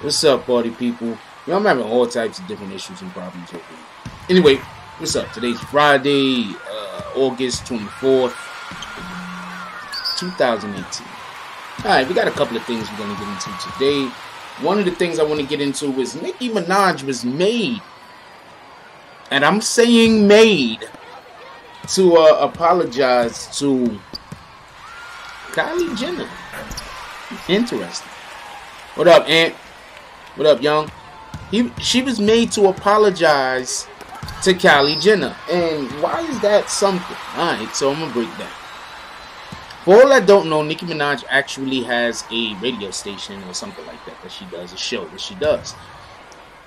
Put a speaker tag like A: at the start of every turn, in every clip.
A: What's up, party people? Yo, I'm having all types of different issues and problems over here. Anyway, what's up? Today's Friday, August 24th, 2018. Alright, we got a couple of things we're going to get into today. One of the things I want to get into is Nicki Minaj was made, and I'm saying made, to apologize to Kylie Jenner. Interesting. What up, Aunt? What up, Young? She was made to apologize to Kylie Jenner. And why is that something? Alright, so I'm going to break that. For all that don't know, Nicki Minaj actually has a radio station or something like that she does, a show that she does.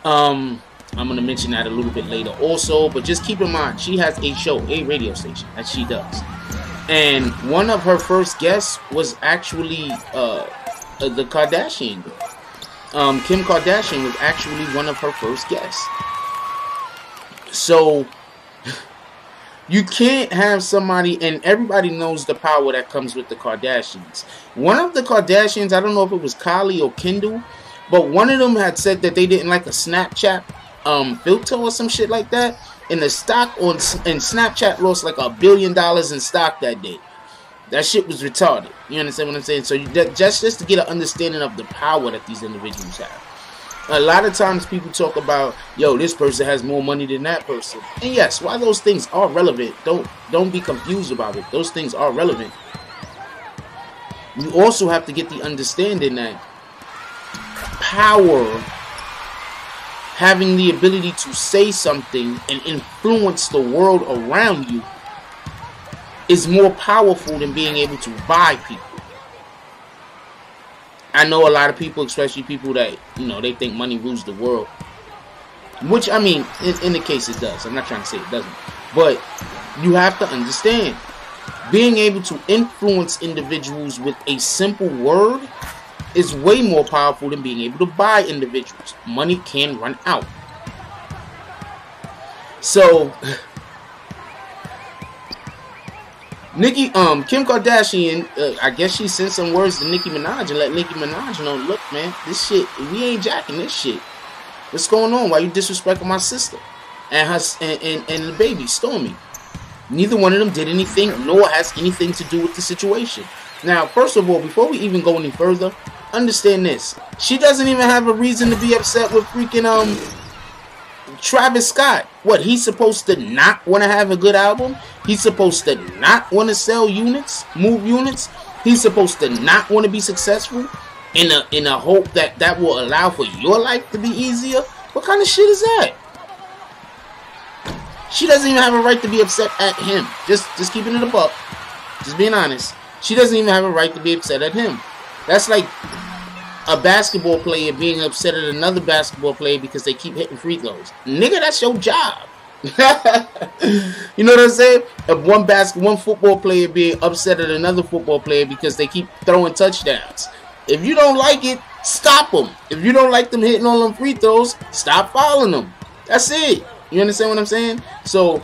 A: I'm going to mention that a little bit later also, but just keep in mind, she has a show, a radio station that she does. And one of her first guests was actually the Kardashian girl. Kim Kardashian was actually one of her first guests. So you can't have somebody, and everybody knows the power that comes with the Kardashians. One of the Kardashians, I don't know if it was Kylie or Kendall, but one of them had said that they didn't like a Snapchat filter or some shit like that, and the stock on Snapchat lost like $1 billion in stock that day. That shit was retarded. You understand what I'm saying? So just to get an understanding of the power that these individuals have. A lot of times people talk about, yo, this person has more money than that person. And yes, while those things are relevant, don't be confused about it. Those things are relevant. You also have to get the understanding that power, having the ability to say something and influence the world around you, is more powerful than being able to buy people. I know a lot of people, especially people that, you know, they think money rules the world. Which, I mean, in the case it does. I'm not trying to say it doesn't. But you have to understand, being able to influence individuals with a simple word is way more powerful than being able to buy individuals. Money can run out. So Kim Kardashian, I guess she sent some words to Nicki Minaj and let Nicki Minaj know, look, man, this shit, we ain't jacking this shit. What's going on? Why you disrespecting my sister and her and the baby, Stormy? Neither one of them did anything, nor has anything to do with the situation. Now, first of all, before we even go any further, understand this: she doesn't even have a reason to be upset with freaking Travis Scott. What, he's supposed to not want to have a good album? He's supposed to not want to sell units, move units? He's supposed to not want to be successful in a hope that will allow for your life to be easier? What kind of shit is that? She doesn't even have a right to be upset at him. Just keeping it a buck. Just being honest. She doesn't even have a right to be upset at him. That's like a basketball player being upset at another basketball player because they keep hitting free throws. Nigga, that's your job. You know what I'm saying? If one football player being upset at another football player because they keep throwing touchdowns. If you don't like it, stop them. If you don't like them hitting all them free throws, stop following them. That's it. You understand what I'm saying? So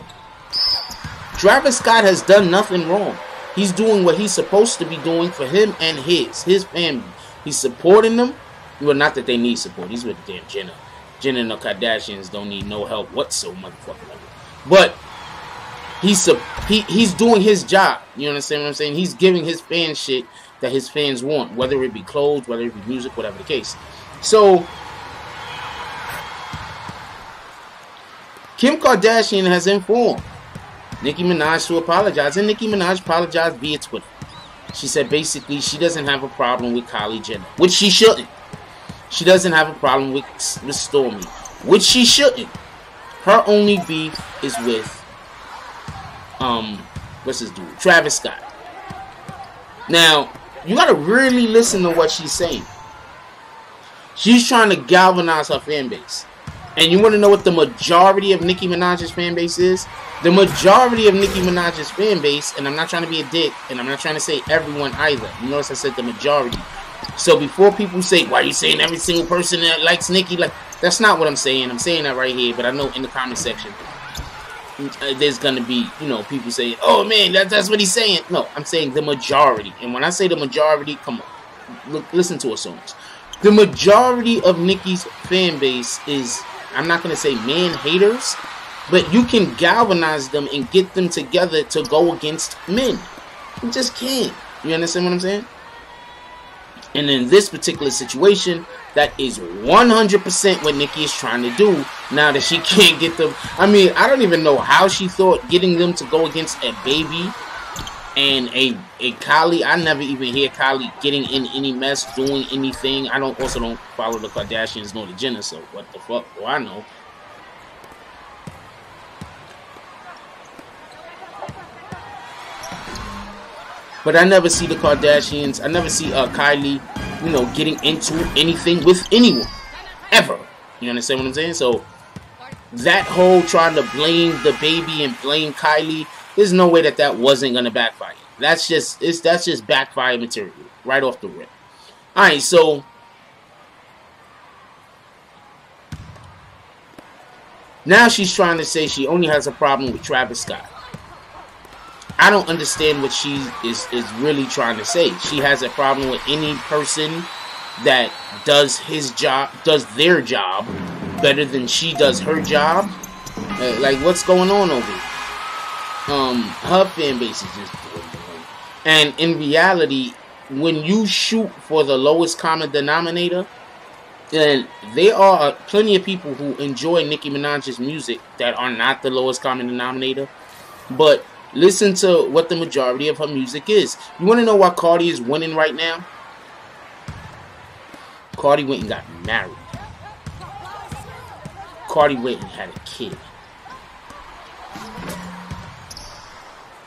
A: Travis Scott has done nothing wrong. He's doing what he's supposed to be doing for him and his family. He's supporting them. Well, not that they need support. He's with the damn Jenner. Jenner and the Kardashians don't need no help whatsoever, motherfucker. But he's doing his job. You understand what I'm saying? He's giving his fans shit that his fans want, whether it be clothes, whether it be music, whatever the case. So Kim Kardashian has informed Nicki Minaj to apologize, and Nicki Minaj apologized via Twitter. She said basically she doesn't have a problem with Kylie Jenner, which she shouldn't. She doesn't have a problem with Stormy, which she shouldn't. Her only beef is with what's his dude, Travis Scott. Now you gotta really listen to what she's saying. She's trying to galvanize her fan base. And you want to know what the majority of Nicki Minaj's fan base is? The majority of Nicki Minaj's fan base, and I'm not trying to be a dick, and I'm not trying to say everyone either. You notice I said the majority. So before people say, why are you saying every single person that likes Nicki? Like, that's not what I'm saying. I'm saying that right here, but I know in the comment section, there's going to be, you know, people saying, oh man, that's what he's saying. No, I'm saying the majority. And when I say the majority, come on, look, listen to us songs. The majority of Nicki's fan base is, I'm not going to say man haters, but you can galvanize them and get them together to go against men. You just can't. You understand what I'm saying? And in this particular situation, that is 100% what Nicki is trying to do now that she can't get them. I mean, I don't even know how she thought getting them to go against a baby and a Kylie. I never even hear Kylie getting in any mess, doing anything. I also don't follow the Kardashians nor the Jenners, so what the fuck do I know? But I never see the Kardashians. I never see Kylie, you know, getting into anything with anyone. Ever. You understand what I'm saying? So, that whole trying to blame the baby and blame Kylie, there's no way that wasn't going to backfire. That's just backfire material. Right off the rip. Alright, so now she's trying to say she only has a problem with Travis Scott. I don't understand what she is really trying to say. She has a problem with any person that does their job better than she does her job. Like, what's going on over here? Her fan base is just dwindling. And in reality, when you shoot for the lowest common denominator, then there are plenty of people who enjoy Nicki Minaj's music that are not the lowest common denominator. But listen to what the majority of her music is. You want to know why Cardi is winning right now? Cardi went and got married. Cardi went and had a kid.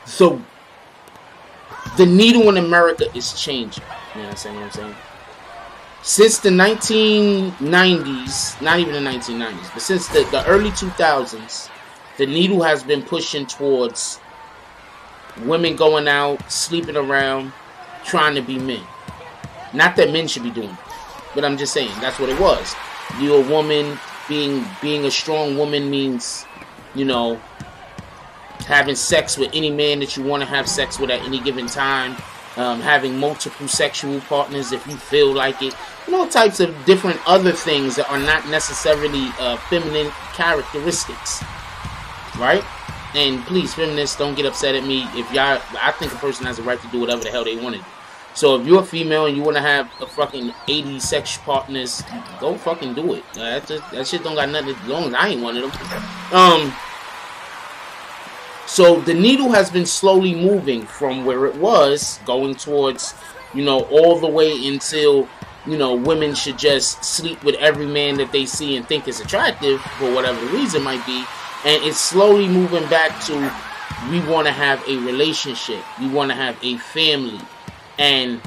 A: So, the needle in America is changing. You know what I'm saying? Since the 1990s, not even the 1990s, but since the early 2000s, the needle has been pushing towards women going out, sleeping around, trying to be men. Not that men should be doing it, but I'm just saying that's what it was. You're a woman. Being a strong woman means, you know, having sex with any man that you want to have sex with at any given time, having multiple sexual partners if you feel like it, you know, types of different other things that are not necessarily feminine characteristics, right? And please, feminists, don't get upset at me if y'all. I think a person has a right to do whatever the hell they want to do. So if you're a female and you want to have a fucking 80 sex partners, go fucking do it. That shit don't got nothing, as long as I ain't one of them. So the needle has been slowly moving from where it was, going towards, you know, all the way until, you know, women should just sleep with every man that they see and think is attractive for whatever the reason might be. And it's slowly moving back to, we want to have a relationship. We want to have a family. And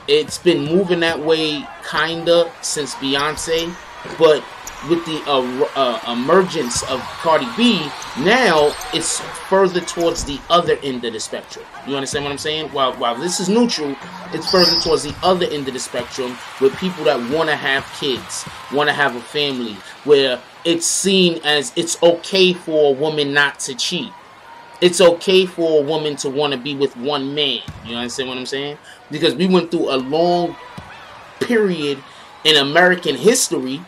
A: it's been moving that way kinda since Beyonce. But with the emergence of Cardi B, now it's further towards the other end of the spectrum. You understand what I'm saying? While this is neutral, it's further towards the other end of the spectrum with people that want to have kids, want to have a family, where it's seen as it's okay for a woman not to cheat. It's okay for a woman to want to be with one man. You understand what I'm saying? Because we went through a long period in American history,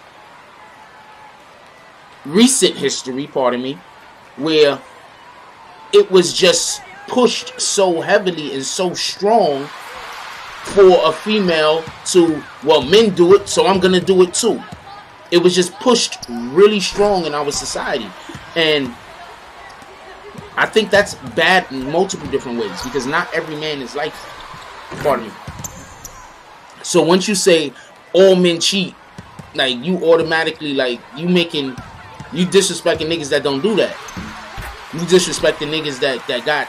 A: recent history, pardon me, where it was just pushed so heavily and so strong for a female to, well, men do it, so I'm going to do it too. It was just pushed really strong in our society. And I think that's bad in multiple different ways, because not every man is like that. Pardon me. So once you say all men cheat, like, you automatically, like, you disrespecting niggas that don't do that. You disrespecting niggas that got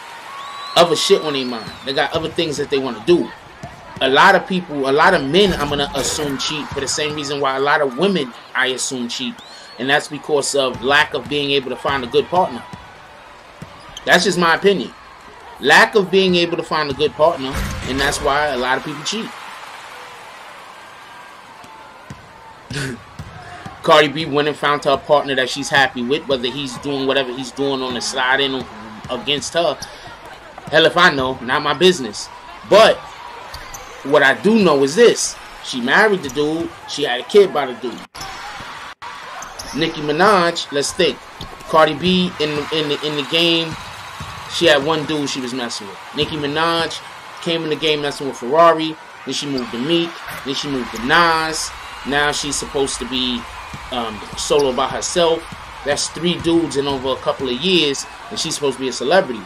A: other shit on their mind. They got other things that they want to do. A lot of people, a lot of men, I'm going to assume cheat for the same reason why a lot of women, I assume, cheat. And that's because of lack of being able to find a good partner. That's just my opinion. Lack of being able to find a good partner, and that's why a lot of people cheat. Cardi B went and found her a partner that she's happy with, whether he's doing whatever he's doing on the side end against her. Hell if I know, not my business. But what I do know is this. She married the dude. She had a kid by the dude. Nicki Minaj, let's think. Cardi B in the game, she had one dude she was messing with. Nicki Minaj came in the game messing with Ferrari. Then she moved to Meek. Then she moved to Nas. Now she's supposed to be solo by herself. That's 3 dudes in over a couple of years, and she's supposed to be a celebrity.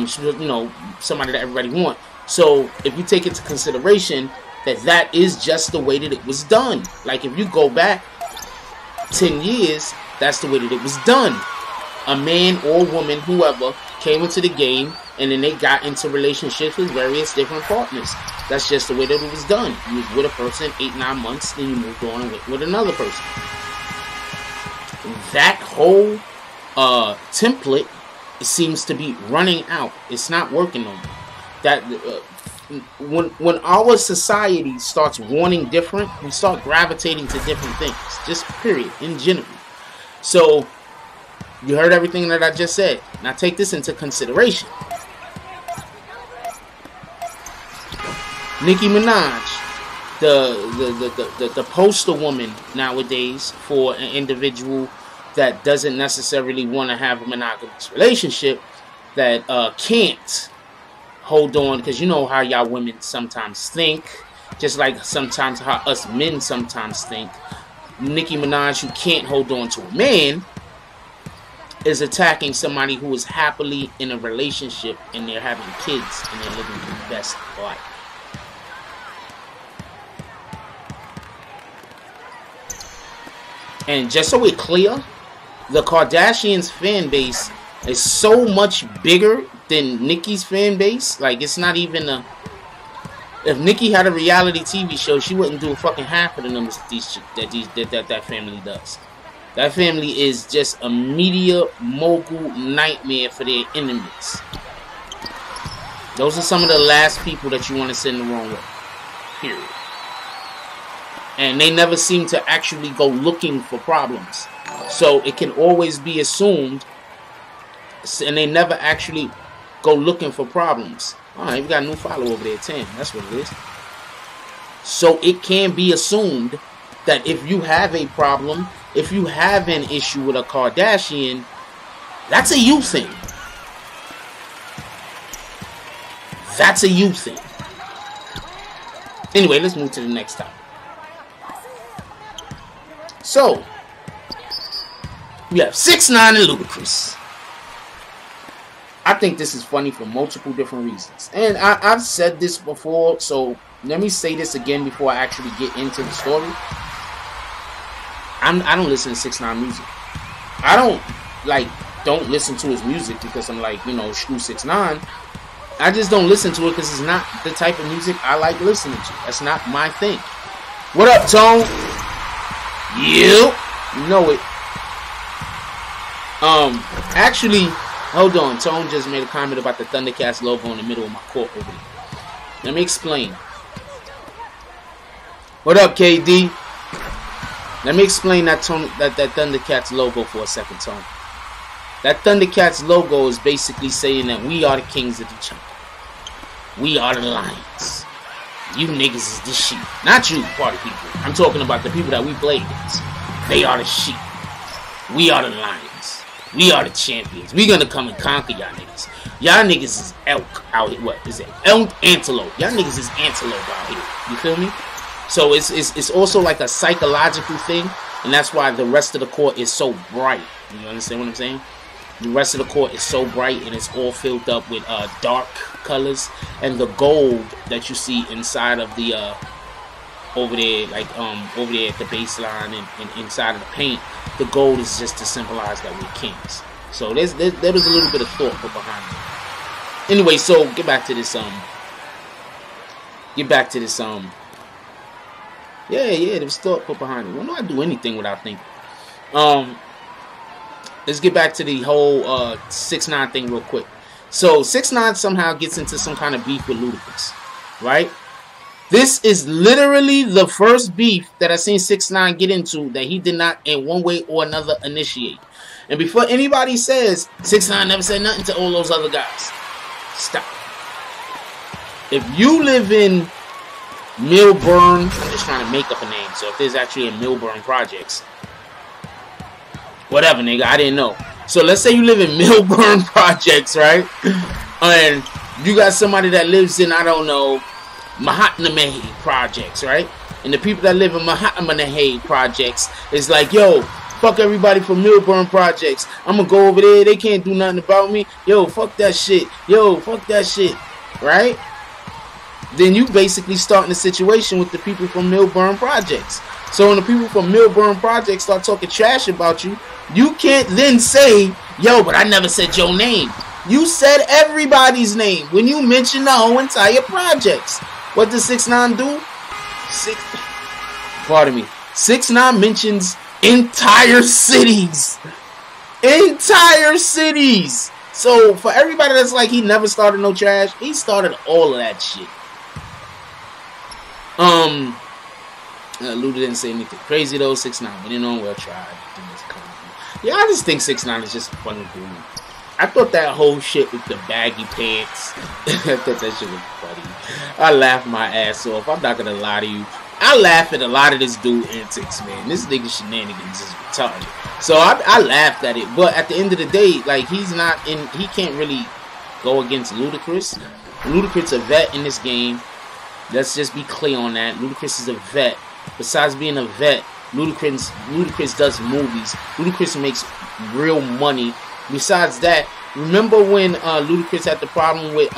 A: She's, you know, somebody that everybody wants. So if you take into consideration that is just the way that it was done. Like if you go back 10 years, that's the way that it was done. A man or woman, whoever, came into the game, and then they got into relationships with various different partners. That's just the way that it was done. You was with a person 8-9 months, then you moved on and went with another person. That whole template seems to be running out. It's not working no more. That when our society starts wanting different, we start gravitating to different things. Just period, in general. So you heard everything that I just said. Now take this into consideration. Nicki Minaj, the poster woman nowadays for an individual that doesn't necessarily want to have a monogamous relationship, that can't hold on, because you know how y'all women sometimes think, just like sometimes how us men sometimes think. Nicki Minaj, who can't hold on to a man, is attacking somebody who is happily in a relationship and they're having kids and they're living the best life. And just so we're clear, the Kardashians' fan base is so much bigger than Nicki's fan base. Like, it's not even a... If Nicki had a reality TV show, she wouldn't do a fucking half of the numbers that family does. That family is just a media mogul nightmare for their enemies. Those are some of the last people that you want to send the wrong way. Period. And they never seem to actually go looking for problems. So it can always be assumed, and they never actually go looking for problems. Alright, we got a new follower over there, 10. That's what it is. So it can be assumed that if you have a problem, if you have an issue with a Kardashian, that's a you thing. That's a you thing. Anyway, let's move to the next topic. So, we have 6ix9ine and LUDACRIS. I think this is funny for multiple different reasons. And I've said this before, so let me say this again before I actually get into the story. I don't listen to 6ix9ine music. I don't listen to his music because I'm like, you know, screw 6ix9ine. I just don't listen to it because it's not the type of music I like listening to. That's not my thing. What up, Tone? You know it. Actually, hold on. Tone just made a comment about the Thundercats logo in the middle of my court over there. Let me explain. What up, KD? Let me explain that Thundercats logo for a second, Tone. That Thundercats logo is basically saying that we are the kings of the jungle. We are the lions. You niggas is the sheep. Not you, party people. I'm talking about the people that we play against. They are the sheep. We are the lions. We are the champions. We gonna come and conquer y'all niggas. Y'all niggas is elk out here. What is it? Elk, antelope. Y'all niggas is antelope out here. You feel me? So it's also like a psychological thing, and that's why the rest of the court is so bright. You understand what I'm saying? The rest of the court is so bright, and it's all filled up with dark colors, and the gold that you see inside of the over there, like over there at the baseline and inside of the paint, the gold is just to symbolize that we're kings. So there was a little bit of thought put behind it. Anyway, so get back to this yeah, there was thought put behind it. Why don't I do anything without thinking? Let's get back to the whole 6ix9ine thing real quick. So 6ix9ine somehow gets into some kind of beef with LUDACRIS, right? This is literally the first beef that I seen 6ix9ine get into that he did not in one way or another initiate. And before anybody says 6ix9ine never said nothing to all those other guys, stop. If you live in Milburn. I'm just trying to make up a name. So if there's actually a Milburn Projects, whatever, nigga, I didn't know. So let's say you live in Milburn Projects, right? And you got somebody that lives in, I don't know, Mahatma Projects, right? And the people that live in Mahatma Projects is like, yo, fuck everybody from Milburn Projects. I'm gonna go over there. They can't do nothing about me. Yo, fuck that shit. Yo, fuck that shit. Right? Then you basically starting a situation with the people from Milburn Projects. So when the people from Milburn Projects start talking trash about you, you can't then say, yo, but I never said your name. You said everybody's name when you mentioned the whole entire projects. What does 6ix9ine do? Pardon me. 6ix9ine mentions entire cities. Entire cities. So for everybody that's like he never started no trash, he started all of that shit. Luda didn't say anything crazy though. 6ix9ine went in on well tried. Yeah, I just think 6ix9ine is just a funny dude. I thought that whole shit with the baggy pants, I thought that shit was funny. I laughed my ass off. I'm not gonna lie to you. I laugh at a lot of this dude antics, man. This nigga shenanigans is retarded. So I laughed at it. But at the end of the day, like, he can't really go against Ludacris. Ludacris is a vet in this game. Let's just be clear on that. Ludacris is a vet. Besides being a vet, Ludacris does movies. Ludacris makes real money. Besides that, remember when Ludacris had the problem with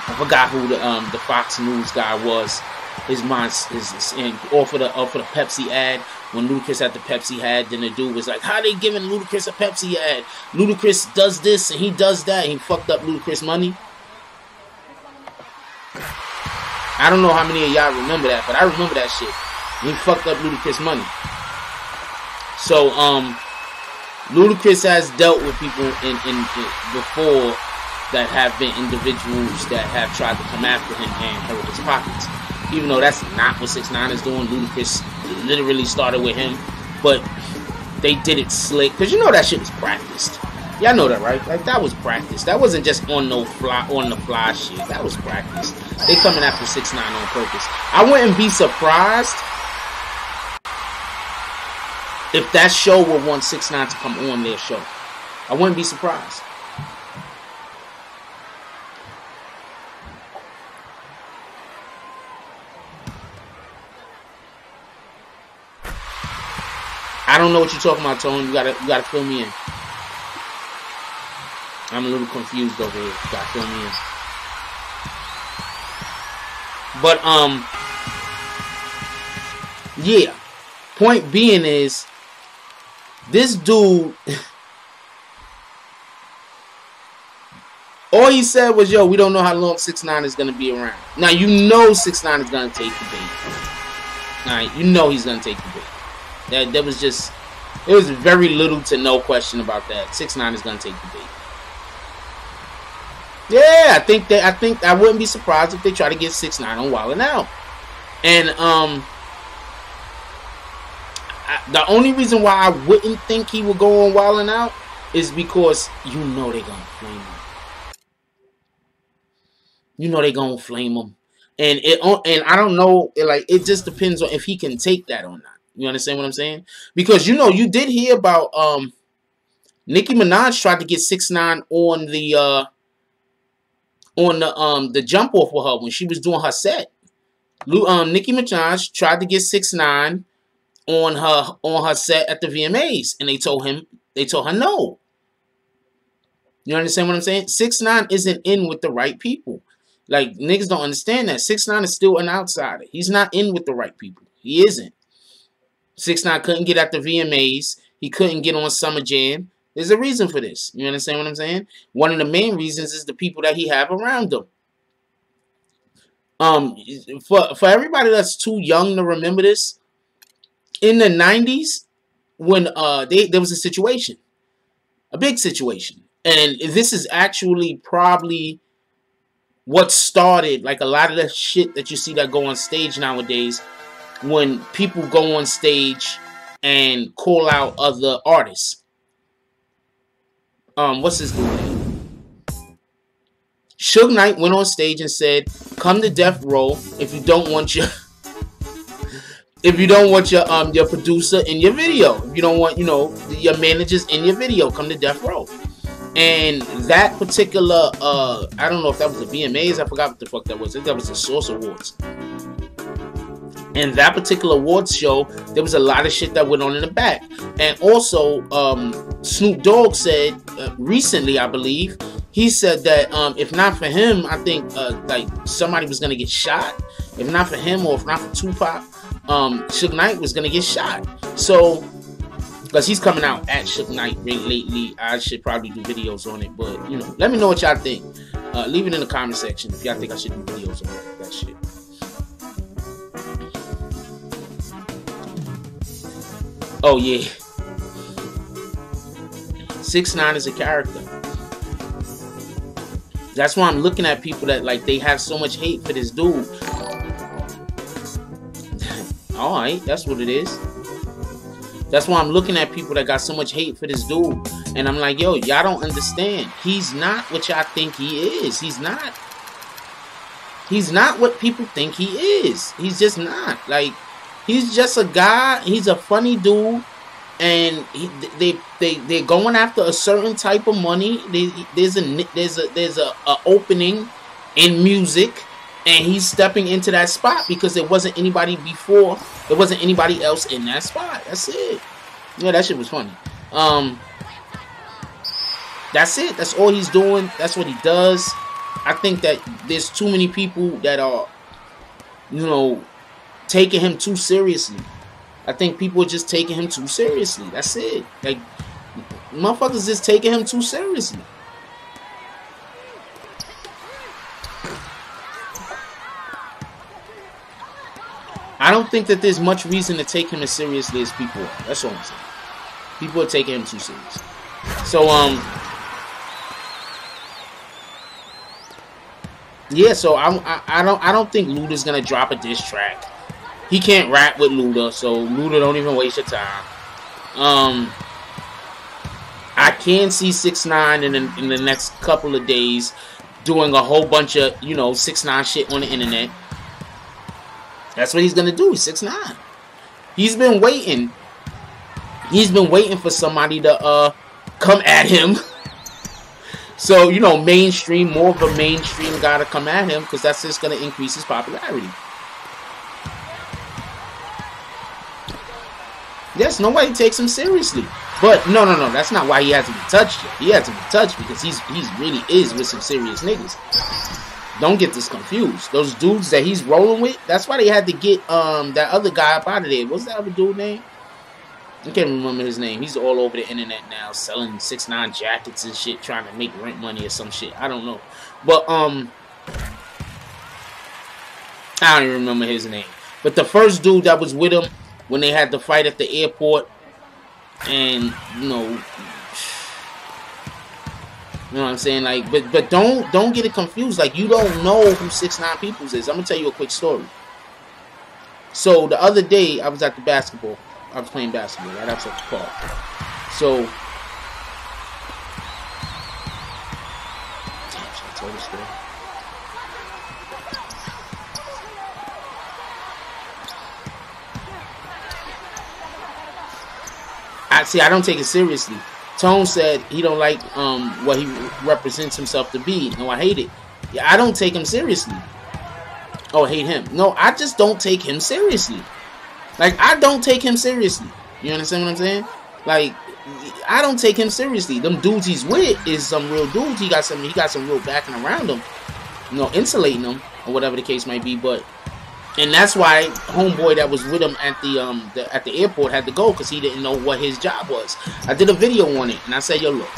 A: I forgot who the Fox News guy was. His mind is off for the Pepsi ad. When Ludacris had the Pepsi ad, then the dude was like, "How they giving Ludacris a Pepsi ad? Ludacris does this and he does that. And he fucked up Ludacris money." I don't know how many of y'all remember that, but I remember that shit. He fucked up Ludacris money. So Ludacris has dealt with people in before that have been individuals that have tried to come after him and hurt his pockets. Even though that's not what 6ix9ine is doing. Ludacris literally started with him, but they did it slick, because you know that shit was practiced. Y'all know that, right? Like, that was practiced. That wasn't just on the fly shit. That was practiced. They coming after 6ix9ine on purpose. I wouldn't be surprised if that show would want 6ix9ine to come on their show. I wouldn't be surprised. I don't know what you're talking about, Tone. You gotta fill me in. I'm a little confused over here. You gotta fill me in. But yeah. Point being is, this dude, all he said was, yo, we don't know how long 6ix9ine is gonna be around. Now you know 6ix9ine is gonna take the bait. Alright, you know he's gonna take the bait. That was just, it was very little to no question about that. 6ix9ine is gonna take the bait. Yeah, I think I wouldn't be surprised if they try to get 6ix9ine on Wildin' Out. And the only reason why I wouldn't think he would go on Wildin' Out is because you know they're gonna flame him. You know they're gonna flame him, and I don't know. Like, it just depends on if he can take that or not. You understand what I'm saying? Because you know, you did hear about Nicki Minaj tried to get 6ix9ine on the jump off with her when she was doing her set. Nicki Minaj tried to get 6ix9ine on her set at the VMAs, and they told her no. You understand what I'm saying? 6ix9ine isn't in with the right people. Like, niggas don't understand that. 6ix9ine is still an outsider. He's not in with the right people. He isn't. 6ix9ine couldn't get at the VMAs. He couldn't get on Summer Jam. There's a reason for this. You understand what I'm saying? One of the main reasons is the people that he have around him. For everybody that's too young to remember this, in the 90s, when there was a situation, a big situation, and this is actually probably what started like a lot of the shit that you see that go on stage nowadays, when people go on stage and call out other artists. What's his name? Suge Knight went on stage and said, come to death row if you don't want your your producer in your video. If you don't want, you know, your managers in your video, come to death row. And that particular I don't know if that was the VMAs, I forgot what the fuck that was. I think that was the Source Awards. And that particular awards show, there was a lot of shit that went on in the back. And also, Snoop Dogg said recently, I believe, he said that if not for him, I think like somebody was gonna get shot. If not for him, or if not for Tupac, 6ix9ine was gonna get shot. So, because he's coming out at 6ix9ine lately, I should probably do videos on it. But you know, let me know what y'all think. Leave it in the comment section if y'all think I should do videos on that shit. Oh yeah, 6ix9ine is a character. That's why I'm looking at people that like they have so much hate for this dude. Alright, that's what it is. That's why I'm looking at people that got so much hate for this dude. And I'm like, yo, y'all don't understand. He's not what y'all think he is. He's not. He's not what people think he is. He's just not. Like, he's just a guy. He's a funny dude. And they're going after a certain type of money. There's a opening in music, and he's stepping into that spot because there wasn't anybody before. There wasn't anybody else in that spot. That's it. Yeah, that shit was funny. That's it. That's all he's doing. That's what he does. I think that there's too many people that are, you know, taking him too seriously. I think people are just taking him too seriously. That's it. Like, motherfuckers just taking him too seriously. I don't think that there's much reason to take him as seriously as people are. That's all I'm saying. People are taking him too seriously. So, yeah, so I don't think Luda's gonna drop a diss track. He can't rap with Luda, so Luda, don't even waste your time. I can see 6ix9ine in the next couple of days doing a whole bunch of, you know, 6ix9ine shit on the internet. That's what he's gonna do. 6ix9ine. He's been waiting. He's been waiting for somebody to come at him. So, you know, mainstream, more of a mainstream guy to come at him, because that's just gonna increase his popularity. Yes, nobody takes him seriously. But no, that's not why he hasn't been touched yet. He hasn't been touched because he's really is with some serious niggas. Don't get this confused. Those dudes that he's rolling with, that's why they had to get that other guy up out of there. What's that other dude name? I can't remember his name. He's all over the internet now, selling 6ix9ine jackets and shit, trying to make rent money or some shit. I don't know. But I don't even remember his name. But the first dude that was with him when they had the fight at the airport, and you know what I'm saying? Like, but don't get it confused. Like, you don't know who 6ix9ine Peoples is. I'm gonna tell you a quick story. So the other day I was at the basketball. I was playing basketball right outside the park. So damn, should I tell this story? I don't take it seriously. Tone said he don't like what he represents himself to be. No, I hate it. Yeah, I don't take him seriously. Oh, I hate him. No, I just don't take him seriously. Like, I don't take him seriously. You understand what I'm saying? Like, I don't take him seriously. Them dudes he's with is some real dudes. He got some real backing around him. You know, insulating him or whatever the case might be. But and that's why homeboy that was with him at the airport had to go, because he didn't know what his job was. I did a video on it, and I said, yo, look,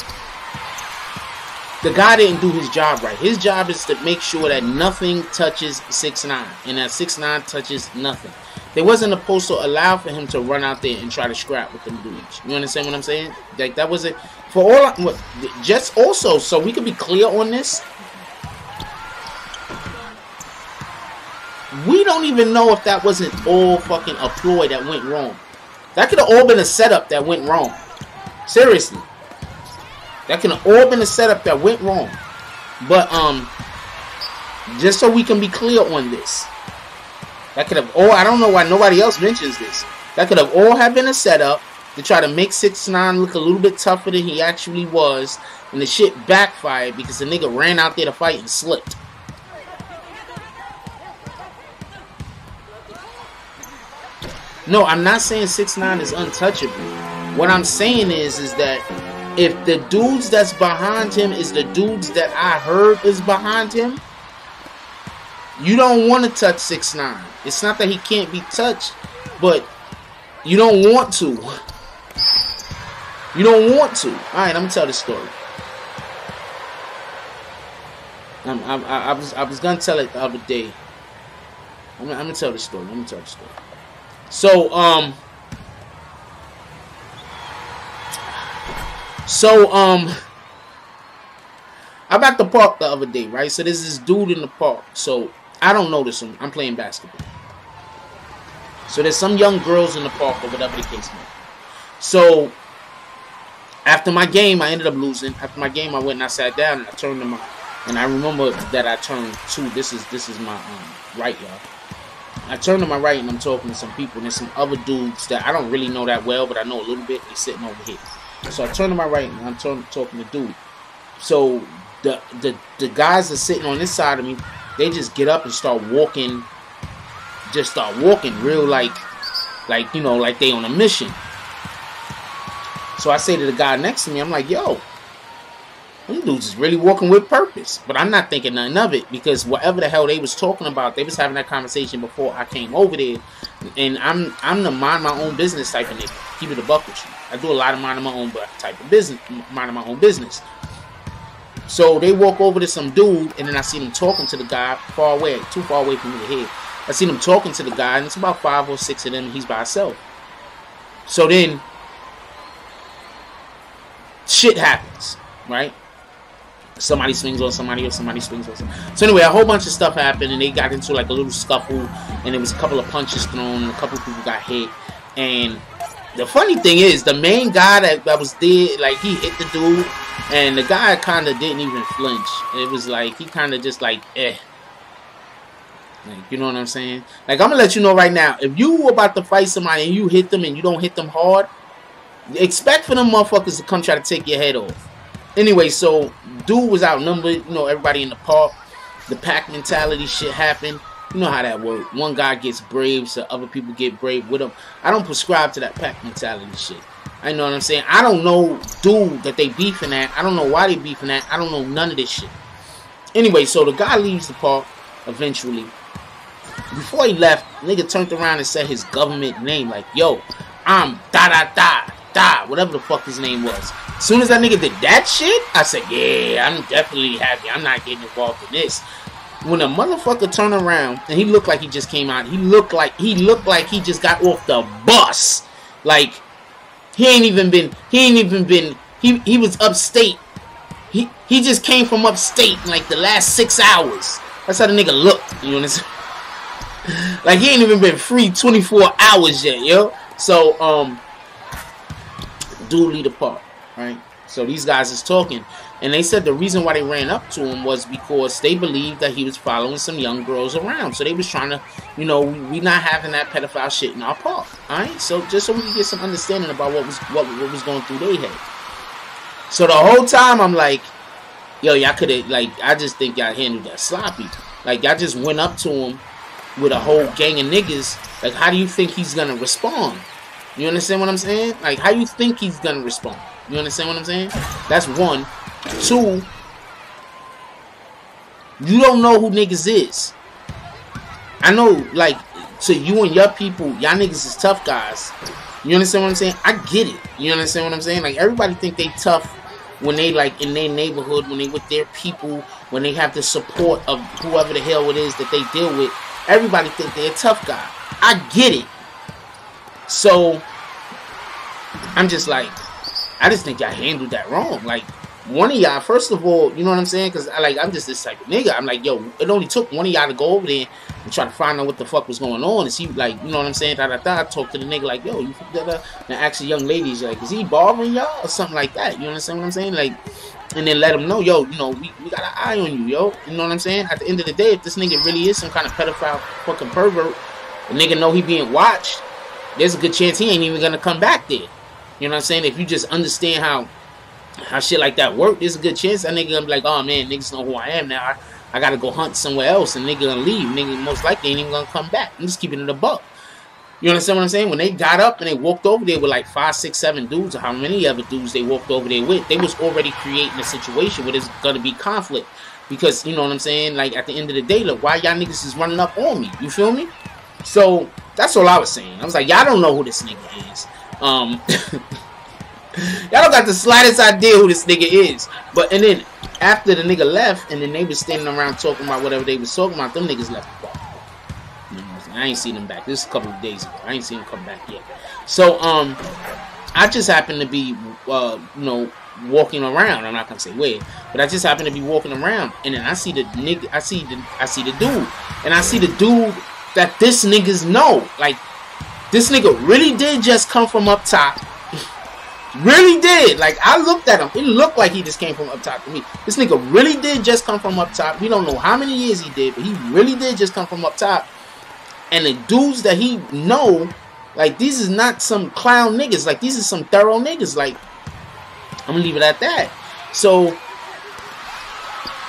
A: the guy didn't do his job right. His job is to make sure that nothing touches 6ix9ine, and that 6ix9ine touches nothing. They wasn't supposed to allow for him to run out there and try to scrap with them dudes. You understand what I'm saying? Like, that wasn't for all. Just also, so we can be clear on this. We don't even know if that wasn't all fucking a ploy that went wrong. That could have all been a setup that went wrong. Seriously. That could have all been a setup that went wrong. But Just so we can be clear on this. That could have all, I don't know why nobody else mentions this. That could have all have been a setup to try to make 6ix9ine look a little bit tougher than he actually was. And the shit backfired because the nigga ran out there to fight and slipped. No, I'm not saying 6ix9ine is untouchable. What I'm saying is that if the dudes that's behind him is the dudes that I heard is behind him, you don't want to touch 6ix9ine. It's not that he can't be touched, but you don't want to. You don't want to. Alright, I'm going to tell the story. I was going to tell it the other day. I'm going to tell the story. Let me tell the story. So, I'm at the park the other day, right? So there's this dude in the park. So I don't notice him. I'm playing basketball. So there's some young girls in the park or whatever the case may be. So after my game, I ended up losing. After my game, I went and I sat down and I turned to my, and I remember that I turned to, this is my right, y'all. I turn to my right and I'm talking to some people, and there's some other dudes that I don't really know that well, but I know a little bit. They're sitting over here. So I turn to my right and I'm talking to dude. So the guys are sitting on this side of me. They just get up and start walking. Just start walking real like you know, like they on a mission. So I say to the guy next to me, I'm like, yo, them dudes is really walking with purpose. But I'm not thinking nothing of it, because whatever the hell they was talking about, they was having that conversation before I came over there. And I'm the mind my own business type of nigga. Keep it a buck with you. I do a lot of mind my own type of business, mind my own business. So they walk over to some dude, and then I see them talking to the guy far away, too far away from me to hear. I see them talking to the guy, and it's about 5 or 6 of them, and he's by himself. So then shit happens, right? Somebody swings on somebody, or somebody swings on somebody. So anyway, a whole bunch of stuff happened, and they got into like a little scuffle, and there was a couple of punches thrown, and a couple of people got hit. And the funny thing is, the main guy that was there, like, he hit the dude, and the guy kind of didn't even flinch. It was like, he kind of just like, eh. Like, you know what I'm saying? Like, I'm gonna let you know right now, if you about to fight somebody and you hit them and you don't hit them hard, expect for them motherfuckers to come try to take your head off. Anyway, so dude was outnumbered, you know, everybody in the park. The pack mentality shit happened. You know how that works. One guy gets brave, so other people get brave with him. I don't prescribe to that pack mentality shit. I know what I'm saying. I don't know dude that they beefing at. I don't know why they beefing at. I don't know none of this shit. Anyway, so the guy leaves the park eventually. Before he left, nigga turned around and said his government name, like, yo, I'm da, whatever the fuck his name was. As soon as that nigga did that shit, I said, yeah, I'm definitely happy. I'm not getting involved in this. When a motherfucker turned around, and he looked like he just came out, he looked like he just got off the bus. Like, he was upstate. He just came from upstate in like the last 6 hours. That's how the nigga looked. You understand? Like, he ain't even been free 24 hours yet, yo. So, dude lead the park, right? So these guys is talking, and they said the reason why they ran up to him was because they believed that he was following some young girls around. So they was trying to, you know, we not having that pedophile shit in our park, all right? So just so we can get some understanding about what was going through their head. So the whole time I'm like, yo, y'all could have, like, I just think y'all handled that sloppy. Like, y'all just went up to him with a whole gang of niggas. Like, how do you think he's gonna respond? You understand what I'm saying? Like, how you think he's gonna respond? You understand what I'm saying? That's one. Two, you don't know who niggas is. I know, like, to you and your people, y'all niggas is tough guys. You understand what I'm saying? I get it. You understand what I'm saying? Like, everybody think they tough when they, like, in their neighborhood, when they with their people, when they have the support of whoever the hell it is that they deal with. Everybody think they're a tough guy. I get it. So, I'm just like, I just think y'all handled that wrong. Like, one of y'all, first of all, you know what I'm saying? Because I'm just this type of nigga. I'm like, yo, it only took one of y'all to go over there and try to find out what the fuck was going on. And see, like, you know what I'm saying? I talk to the nigga like, yo, you and ask the young ladies, like, is he bothering y'all or something like that? You understand what I'm saying? Like, and then let him know, yo, you know, we got an eye on you, yo. You know what I'm saying? At the end of the day, if this nigga really is some kind of pedophile fucking pervert, the nigga know he being watched, there's a good chance he ain't even gonna come back there. You know what I'm saying? If you just understand how shit like that work, there's a good chance that nigga gonna be like, oh man, niggas know who I am now. I gotta go hunt somewhere else, and nigga gonna leave. Nigga most likely ain't even gonna come back. I'm just keeping it a buck. You understand what I'm saying? When they got up and they walked over there with like 5, 6, 7 dudes, or how many other dudes they walked over there with, they was already creating a situation where there's gonna be conflict. Because, you know what I'm saying? Like, at the end of the day, look, why y'all niggas is running up on me? You feel me? So, that's all I was saying. I was like, y'all don't know who this nigga is. Y'all don't got the slightest idea who this nigga is. But, and then, after the nigga left, and then they was standing around talking about whatever they was talking about, them niggas left the bar. You know what I'm saying? I ain't seen them back. This is a couple of days ago. I ain't seen them come back yet. So, I just happened to be, you know, walking around. I'm not gonna say where, but I just happened to be walking around, and then I see the nigga, I see the dude, and I see the dude that this niggas know. Like, this nigga really did just come from up top. Really did. Like, I looked at him. It looked like he just came from up top to me. This nigga really did just come from up top. We don't know how many years he did, but he really did just come from up top. And the dudes that he know, like, these is not some clown niggas. Like, these is some thorough niggas. Like, I'm gonna leave it at that. So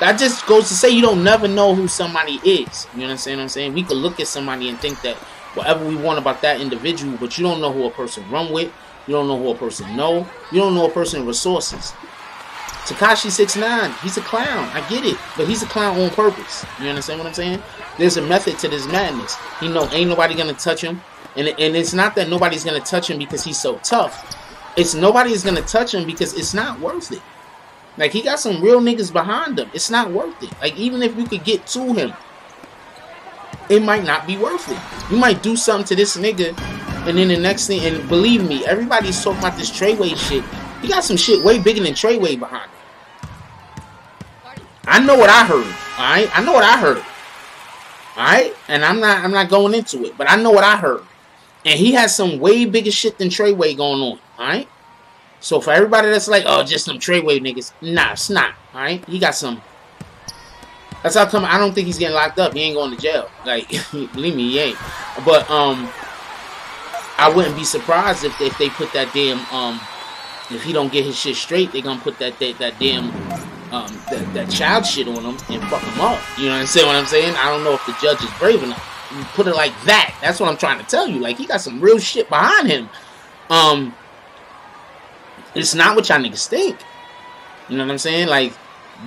A: that just goes to say you don't never know who somebody is. You understand what I'm saying? We could look at somebody and think that whatever we want about that individual, but you don't know who a person run with. You don't know who a person know. You don't know a person's resources. Tekashi 6ix9ine, he's a clown. I get it, but he's a clown on purpose. You understand what I'm saying? There's a method to this madness. He know ain't nobody gonna touch him, and it's not that nobody's gonna touch him because he's so tough. It's nobody is gonna touch him because it's not worth it. Like, he got some real niggas behind him. It's not worth it. Like, even if you could get to him, it might not be worth it. You might do something to this nigga, and then the next thing, and believe me, everybody's talking about this Treyway shit. He got some shit way bigger than Treyway behind him. I know what I heard. Alright? I know what I heard. Alright? And I'm not going into it, but I know what I heard. And he has some way bigger shit than Treyway going on. Alright? So for everybody that's like, oh, just some Treyway niggas. Nah, it's not. Alright? He got some. That's how come I don't think he's getting locked up. He ain't going to jail. Like, believe me, he ain't. But I wouldn't be surprised if they put that damn if he don't get his shit straight, they gonna put that damn that child shit on him and fuck him up. You know what I'm saying? I don't know if the judge is brave enough. You put it like that. That's what I'm trying to tell you. Like, he got some real shit behind him. It's not what y'all niggas think. You know what I'm saying? Like,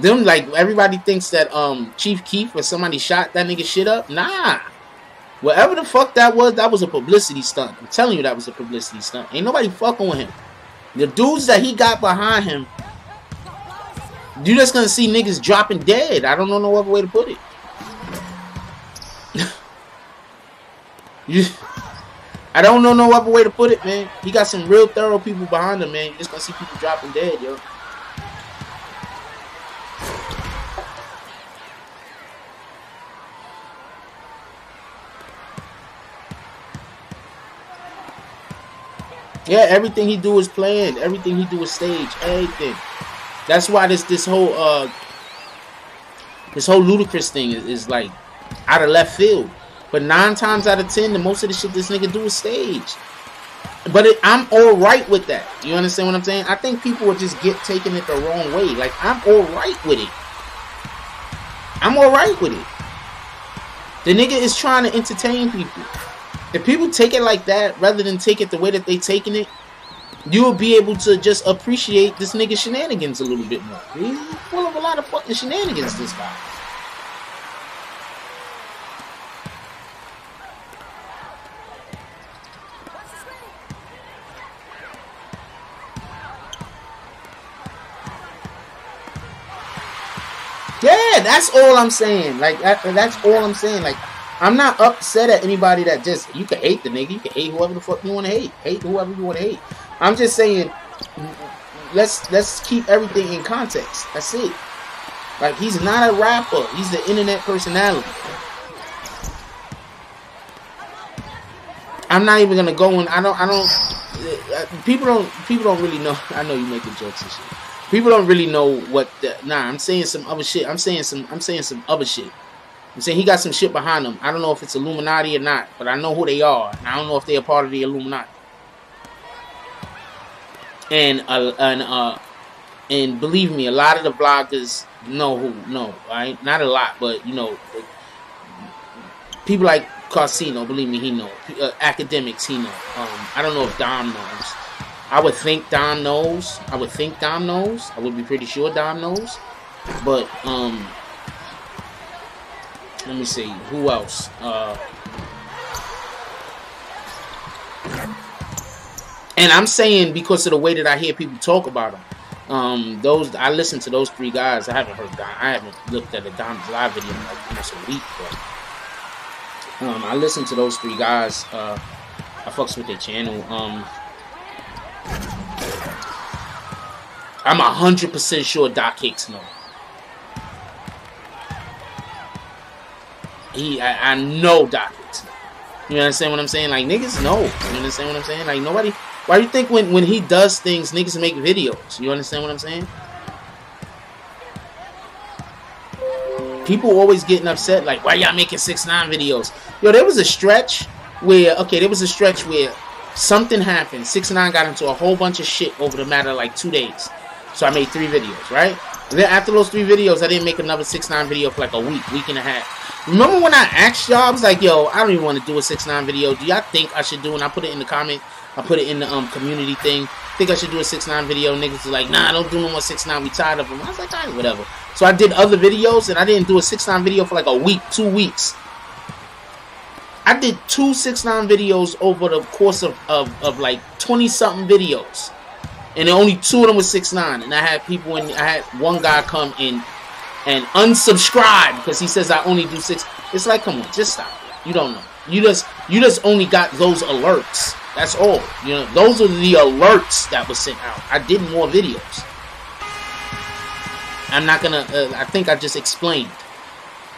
A: them, like, everybody thinks that Chief Keef or somebody shot that nigga shit up. Nah. Whatever the fuck that was a publicity stunt. I'm telling you, that was a publicity stunt. Ain't nobody fucking with him. The dudes that he got behind him, you just gonna see niggas dropping dead. I don't know no other way to put it. I don't know no other way to put it, man. He got some real thorough people behind him, man. You're just gonna see people dropping dead, yo. Yeah, everything he do is planned. Everything he do is staged. Everything. That's why this whole LUDACRIS thing is like out of left field. But 9 times out of 10, the most of the shit this nigga do is staged. But I'm all right with that. You understand what I'm saying? I think people would just taking it the wrong way. Like, I'm all right with it. I'm all right with it. The nigga is trying to entertain people. If people take it like that, rather than take it the way that they taking it, you will be able to just appreciate this nigga shenanigans a little bit more. He's full of a lot of fucking shenanigans, this guy. Yeah, that's all I'm saying. Like, that's all I'm saying. Like, I'm not upset at anybody that just, you can hate the nigga, you can hate whoever the fuck you want to hate. Hate whoever you want to hate. I'm just saying, let's keep everything in context. That's it. Like, he's not a rapper. He's the internet personality. I'm not even gonna go in. I don't. People don't really know. I know you making jokes and shit. People don't really know what. I'm saying some other shit. I'm saying some other shit. I'm saying he got some shit behind him. I don't know if it's Illuminati or not, but I know who they are. And I don't know if they're a part of the Illuminati. And believe me, a lot of the vloggers know who. No, right? Not a lot, but you know, people like Carsino, believe me, he know. Academics, he know. I don't know if Dom knows. I would think Dom knows. I would be pretty sure Dom knows. But let me see who else. And I'm saying because of the way that I hear people talk about them. I listened to those 3 guys. I haven't heard Dom. I haven't looked at a Dom's live video in like almost a week, but I listened to those 3 guys. I fucks with their channel. I'm 100% sure Doc Hicks know. I know Doc Hicks know. You understand what I'm saying? Like, niggas know. You understand what I'm saying? Like, nobody. Why do you think when he does things, niggas make videos? You understand what I'm saying? People always getting upset, like, why y'all making 6ix9ine videos? Yo, there was a stretch where, something happened. 6ix9ine got into a whole bunch of shit over the matter of like 2 days. So I made 3 videos, right? And then after those 3 videos, I didn't make another 6ix9ine video for like a week and a half. Remember when I asked y'all, I was like, yo, I don't even want to do a 6ix9ine video. Do y'all think I should do, and I put it in the comment, I put it in the community thing, think I should do a 6ix9ine video? Niggas was like, nah, don't do no more 6ix9ine, we tired of them. I was like, alright, whatever. So I did other videos, and I didn't do a 6ix9ine video for like a week, 2 weeks. I did 2 6ix9ine videos over the course of like 20-something videos. And only 2 of them was 6ix9ine. And I had people I had one guy come in and unsubscribe because he says I only do 6. It's like, come on, just stop. You don't know. You just only got those alerts. That's all. You know, those are the alerts that were sent out. I did more videos. I'm not gonna. I think I just explained.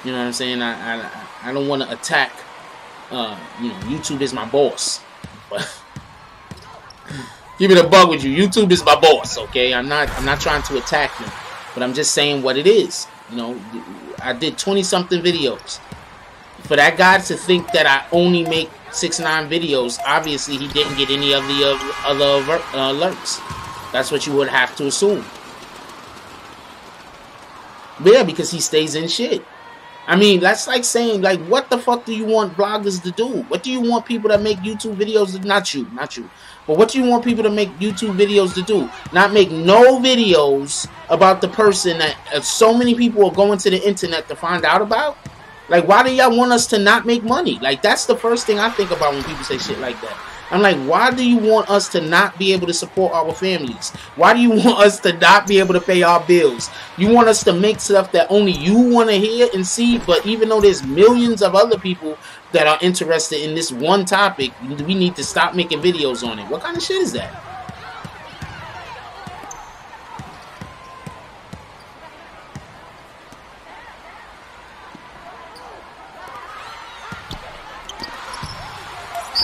A: You know what I'm saying? I don't want to attack. You know, YouTube is my boss. But give it a bug with you. YouTube is my boss. Okay, I'm not trying to attack him, but I'm just saying what it is. You know, I did 20-something videos. For that guy to think that I only make 6ix9ine videos, obviously he didn't get any of the other alerts. That's what you would have to assume. But yeah, because he stays in shit. I mean, that's like saying, like, what the fuck do you want vloggers to do? What do you want people that make YouTube videos to, not you. But what do you want people to make YouTube videos to do? Not make no videos about the person that so many people are going to the internet to find out about? Like, why do y'all want us to not make money? Like, that's the first thing I think about when people say shit like that. I'm like, why do you want us to not be able to support our families? Why do you want us to not be able to pay our bills? You want us to make stuff that only you want to hear and see, but even though there's millions of other people that are interested in this one topic, we need to stop making videos on it. What kind of shit is that?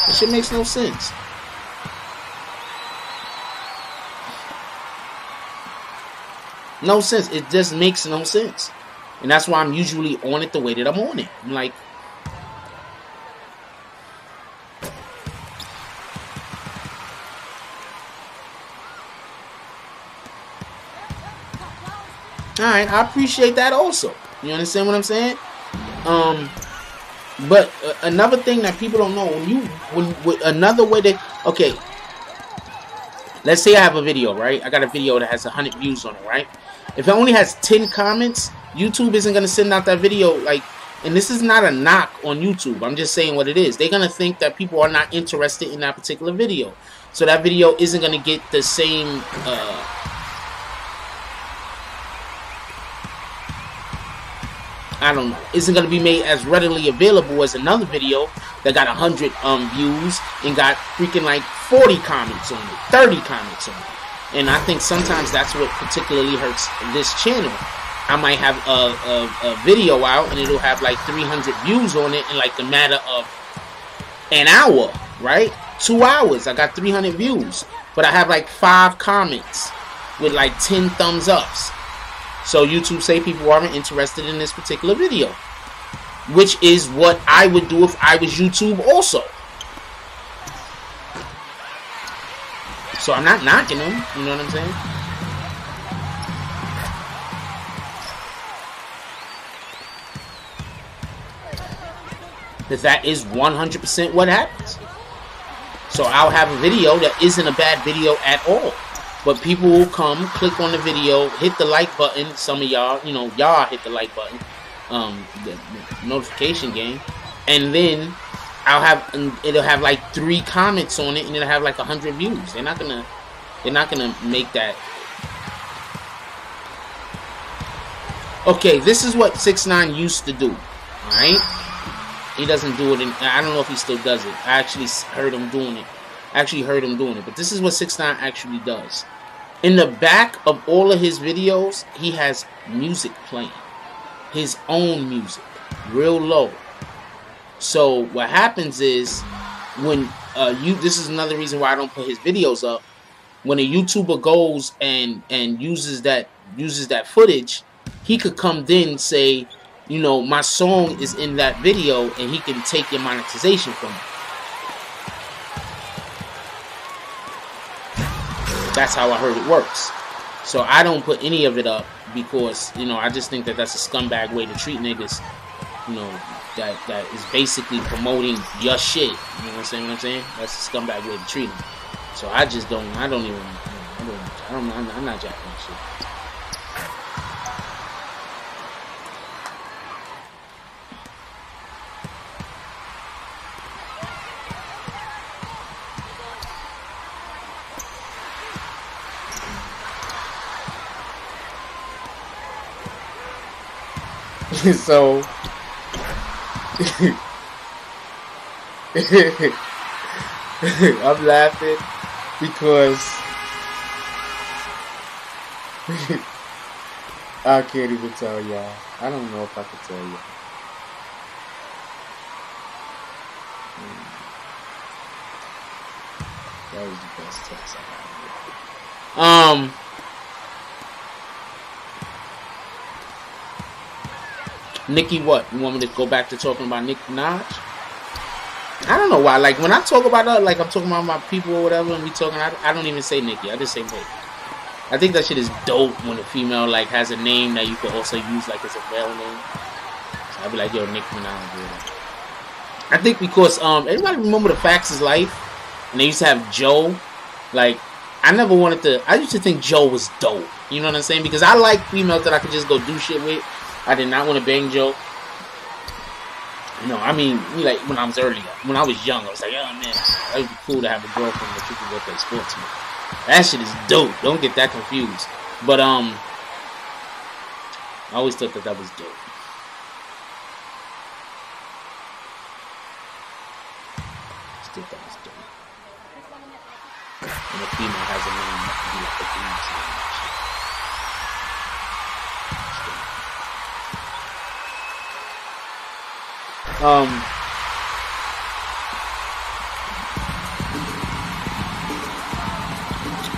A: That shit makes no sense. No sense. It just makes no sense. And that's why I'm usually on it the way that I'm on it. I'm like, alright, I appreciate that also. You understand what I'm saying? But another thing that people don't know, when another way that, okay, let's say I have a video, right? I got a video that has 100 views on it, right? If it only has 10 comments, YouTube isn't going to send out that video, like, and this is not a knock on YouTube. I'm just saying what it is. They're going to think that people are not interested in that particular video. So that video isn't going to get the same, I don't know, isn't going to be made as readily available as another video that got 100 views and got freaking like 40 comments on it, 30 comments on it. And I think sometimes that's what particularly hurts this channel. I might have a video out and it'll have like 300 views on it in like the matter of an hour. right? 2 hours, I got 300 views, but I have like 5 comments with like 10 thumbs ups. So YouTube say people aren't interested in this particular video, which is what I would do if I was YouTube also. So I'm not knocking them, you know what I'm saying? Because that is 100% what happens. So I'll have a video that isn't a bad video at all, but people will come, click on the video, hit the like button. Some of y'all, you know, y'all hit the like button, the notification game, and then it'll have like 3 comments on it, and it'll have like 100 views. They're not gonna make that. Okay, this is what 6ix9ine used to do. All right. He doesn't do it, I don't know if he still does it. I actually heard him doing it. But this is what 6ix9ine actually does. In the back of all of his videos, he has music playing. His own music. Real low. So what happens is, when this is another reason why I don't put his videos up. When a YouTuber goes and uses that footage, he could come then say, you know, my song is in that video, and he can take your monetization from it. That's how I heard it works. So I don't put any of it up because, you know, I just think that that's a scumbag way to treat niggas. You know, that is basically promoting your shit. You know what I'm saying? That's a scumbag way to treat them. So I just don't. I'm not jacking that shit. So I'm laughing because I can't even tell y'all. I don't know if I can tell you. That was the best text I had. Nicki, what? You want me to go back to talking about Nicki Minaj? I don't know why. Like, when I talk about her, like I'm talking about my people or whatever, and we talking, I don't even say Nicki. I just say Nicki. I think that shit is dope when a female, like, has a name that you can also use, like, as a male name. So I'd be like, yo, Nicki Minaj. I think because, everybody remember the Facts is Life? And they used to have Joe. Like, I used to think Joe was dope. You know what I'm saying? Because I like females that I could just go do shit with. I did not want to bang Joe. You know, I mean, like, when I was young, I was like, oh man, that would be cool to have a girlfriend that you could go play sports with. That shit is dope. Don't get that confused. But I always thought that was dope. Still thought it was dope. And a female has a name that can be like a female name.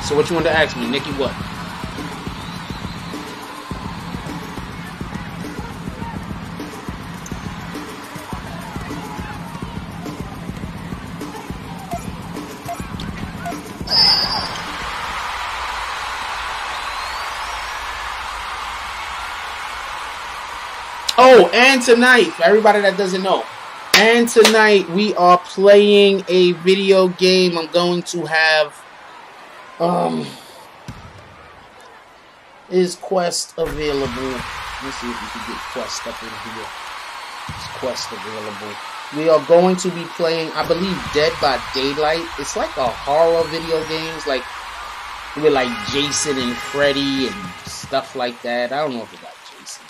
A: So what you wanted to ask me, Nicki? What? Oh, and tonight, for everybody that doesn't know, and tonight we are playing a video game. I'm going to have is Quest available? Let's see if we can get Quest up in here. Is Quest available? We are going to be playing, I believe, Dead by Daylight. It's like a horror video games, like with like Jason and Freddy and stuff like that. I don't know if it got Jason.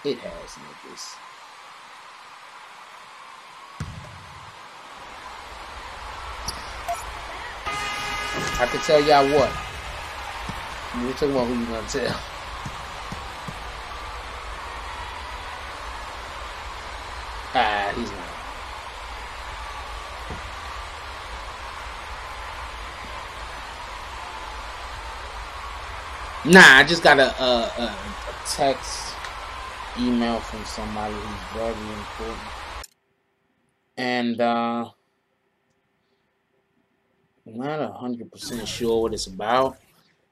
A: It has niggas. I can tell y'all what. We're talking about who you gonna tell. Ah, he's not. Nah, I just got a text, email from somebody who's very important, and I'm not 100% sure what it's about.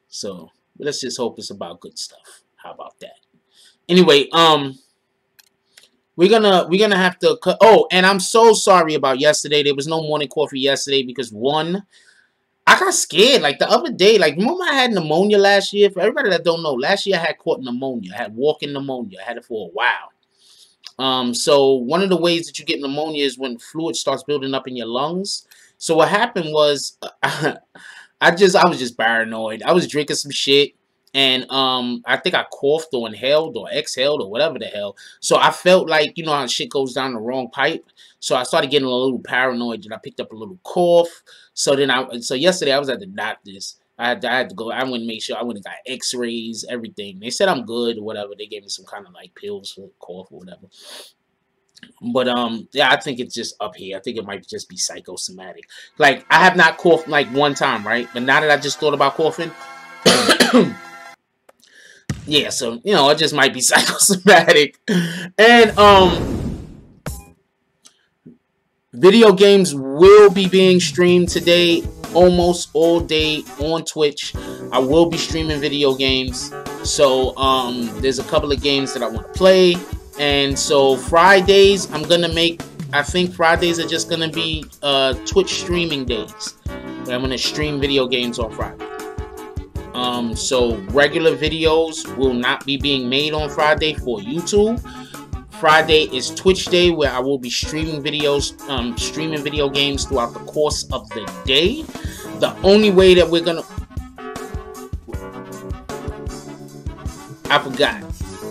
A: So let's just hope it's about good stuff. How about that? Anyway, we're gonna have to cut. Oh, and I'm so sorry about yesterday. There was no morning coffee yesterday because one, I got scared. Like the other day, like remember I had pneumonia last year. For everybody that don't know, last year I had caught pneumonia. I had walking pneumonia. I had it for a while. So one of the ways that you get pneumonia is when fluid starts building up in your lungs. So what happened was, I was just paranoid. I was drinking some shit, and I think I coughed or inhaled or exhaled or whatever the hell. So I felt like, you know how shit goes down the wrong pipe. So I started getting a little paranoid, and I picked up a little cough. So yesterday I was at the doctor's. I had to go. I went and make sure. I went and got X-rays, everything. They said I'm good or whatever. They gave me some kind of like pills for cough or whatever. But yeah, I think it's just up here. I think it might just be psychosomatic. Like I have not coughed like one time, right? But now that I just thought about coughing, yeah. So you know, it just might be psychosomatic. And video games will be being streamed today, almost all day on Twitch. I will be streaming video games. So there's a couple of games that I want to play. And so Fridays, I think Fridays are just going to be Twitch streaming days. I'm going to stream video games on Friday. So regular videos will not be being made on Friday for YouTube. Friday is Twitch day, where I will be streaming videos, streaming video games throughout the course of the day. The only way that we're going to... I forgot.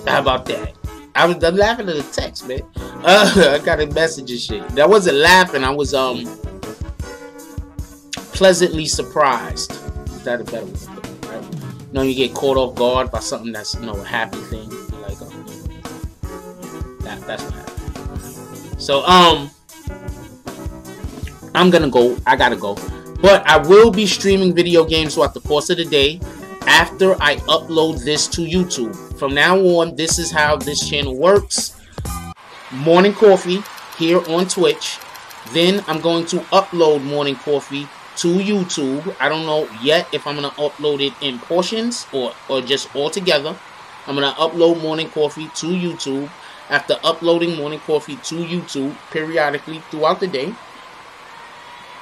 A: How about that? I'm laughing at the text, man. I got a message and shit. I wasn't laughing. I was pleasantly surprised. Is that a better way to put it, right? You know, you get caught off guard by something that's, you know, a happy thing. You're like, that's what happened. So I'm gonna go. I gotta go. But I will be streaming video games throughout the course of the day after I upload this to YouTube. From now on, this is how this channel works. Morning coffee here on Twitch. Then I'm going to upload morning coffee to YouTube. I don't know yet if I'm going to upload it in portions or just all together. I'm going to upload morning coffee to YouTube. After uploading morning coffee to YouTube periodically throughout the day,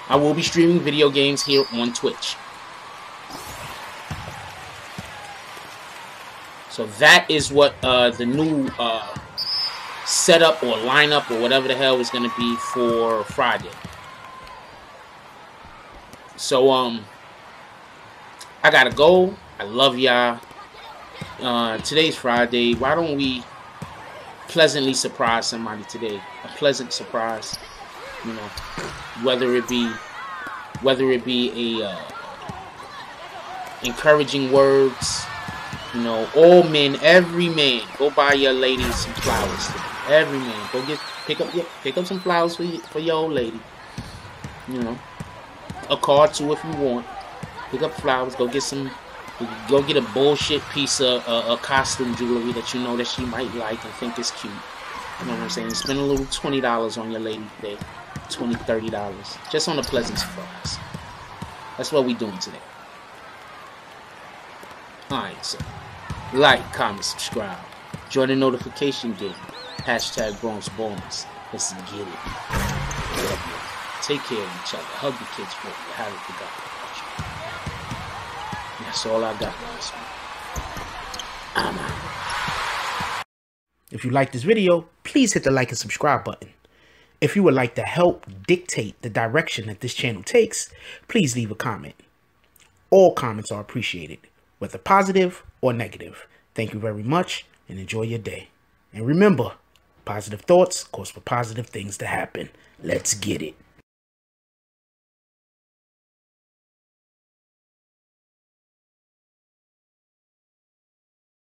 A: I will be streaming video games here on Twitch. So that is what the new setup or lineup or whatever the hell is going to be for Friday. So I gotta go. I love y'all. Today's Friday. Why don't we pleasantly surprise somebody today? A pleasant surprise, you know, whether it be a encouraging words. You know, all men, every man, go buy your lady some flowers today. Every man, go pick up some flowers for your old lady. You know, a card too if you want. Pick up flowers. Go get a bullshit piece of costume jewelry that you know that she might like and think is cute. You know what I'm saying? Spend a little $20 on your lady today. $20, $30, just on a pleasant surprise. That's what we doing today. Alright, so like, comment, subscribe, join the notification game, hashtag Bronx Bonus. Let's get it. Take care of each other, hug the kids for you, have it forgot about you. That's all I got on this one. I'm out. If you like this video, please hit the like and subscribe button. If you would like to help dictate the direction that this channel takes, please leave a comment. All comments are appreciated, whether positive or negative. Thank you very much and enjoy your day. And remember, positive thoughts cause for positive things to happen. Let's get it.